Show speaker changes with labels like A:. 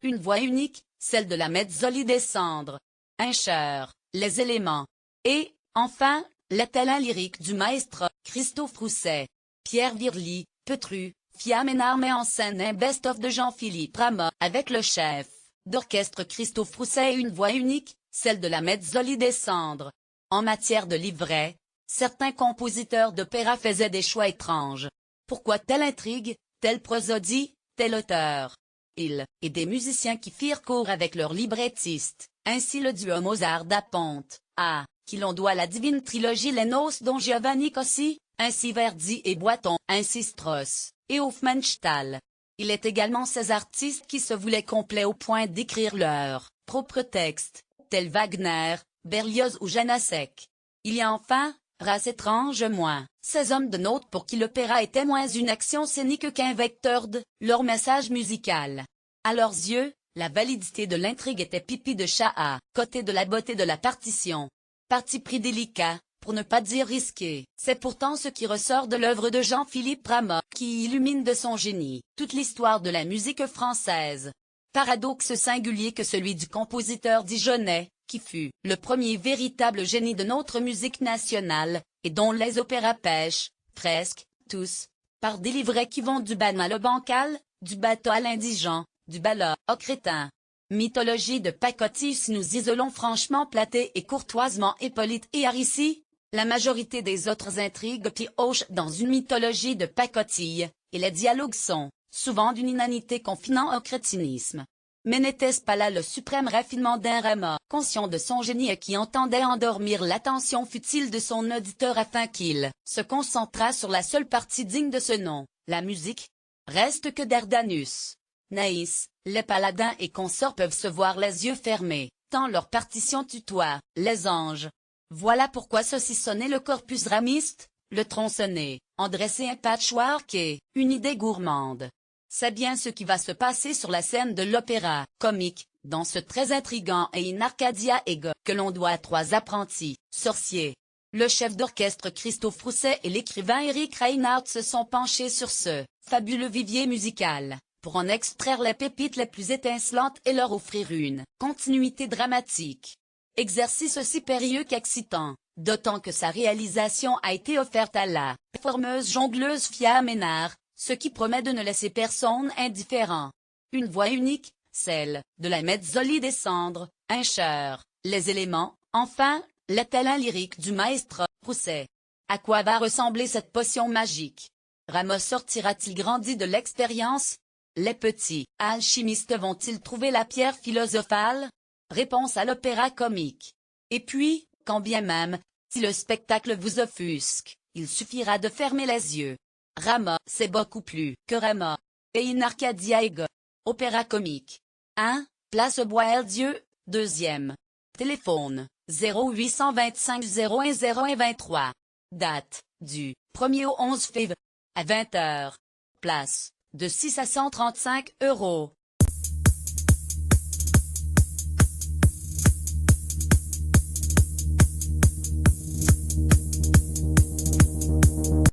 A: une voix unique, celle de la Mezzoli des cendres. Un chœur, les éléments. Et, enfin, le talent lyrique du maestro, Christophe Rousset. Pierre Virly, Petru, Fiamenard met en scène un best-of de Jean-Philippe Rameau, avec le chef d'orchestre Christophe Rousset et une voix unique, celle de la Mezzoli des cendres. En matière de livret, certains compositeurs d'opéra faisaient des choix étranges. Pourquoi telle intrigue, telle prosodie, tel auteur? Et des musiciens qui firent cours avec leurs librettistes, ainsi le duo Mozart-da-Ponte, à qui l'on doit la divine trilogie Les Noces Don Giovanni Cossi, ainsi Verdi et Boiton, ainsi Strauss, et Hofmannsthal. Il est également ces artistes qui se voulaient complets au point d'écrire leur propre texte, tels Wagner, Berlioz ou Janacek. Il y a enfin, race étrange moins, ces hommes de notes pour qui l'opéra était moins une action scénique qu'un vecteur de leur message musical. À leurs yeux, la validité de l'intrigue était pipi de chat à côté de la beauté de la partition. Parti pris délicat, pour ne pas dire risqué, c'est pourtant ce qui ressort de l'œuvre de Jean-Philippe Rameau, qui illumine de son génie toute l'histoire de la musique française. Paradoxe singulier que celui du compositeur dijonnais, qui fut le premier véritable génie de notre musique nationale, et dont les opéras pêchent, presque, tous, par des livrets qui vont du banal au bancal, du bateau à l'indigent, du ballot au crétin. Mythologie de pacotille. Si nous isolons franchement Platé et courtoisement Hippolyte et Aricie, la majorité des autres intrigues piochent dans une mythologie de pacotille, et les dialogues sont, souvent d'une inanité confinant au crétinisme. Mais n'était-ce pas là le suprême raffinement d'un Rameau, conscient de son génie et qui entendait endormir l'attention futile de son auditeur afin qu'il se concentrât sur la seule partie digne de ce nom, la musique? Reste que Dardanus, Naïs, les paladins et consorts peuvent se voir les yeux fermés, tant leur partition tutoie les anges. Voilà pourquoi saucissonner le corpus ramiste, le tronçonner, en dresser un patchwork et une idée gourmande. C'est bien ce qui va se passer sur la scène de l'opéra comique, dans ce très intrigant et in Arcadia Ego, que l'on doit à trois apprentis sorciers. Le chef d'orchestre Christophe Rousset et l'écrivain Éric Reinhardt se sont penchés sur ce fabuleux vivier musical, pour en extraire les pépites les plus étincelantes et leur offrir une continuité dramatique. Exercice aussi périlleux qu'excitant, d'autant que sa réalisation a été offerte à la formeuse jongleuse Fia Ménard, ce qui promet de ne laisser personne indifférent. Une voix unique, celle de la Mezzoli des cendres, un chœur, les éléments, enfin, le talent lyrique du maestro, Rousset. À quoi va ressembler cette potion magique? Rameau sortira-t-il grandi de l'expérience? Les petits alchimistes vont-ils trouver la pierre philosophale? Réponse à l'opéra comique. Et puis, quand bien même, si le spectacle vous offusque, il suffira de fermer les yeux. Rameau, c'est beaucoup plus que Rameau. Et in Arcadia Ego. Opéra comique. 1. Place Boieldieu, 2e. Téléphone, 0825 01 01 23. Date, du 1er au 11 février. À 20h. Place, de 6 à 135 €.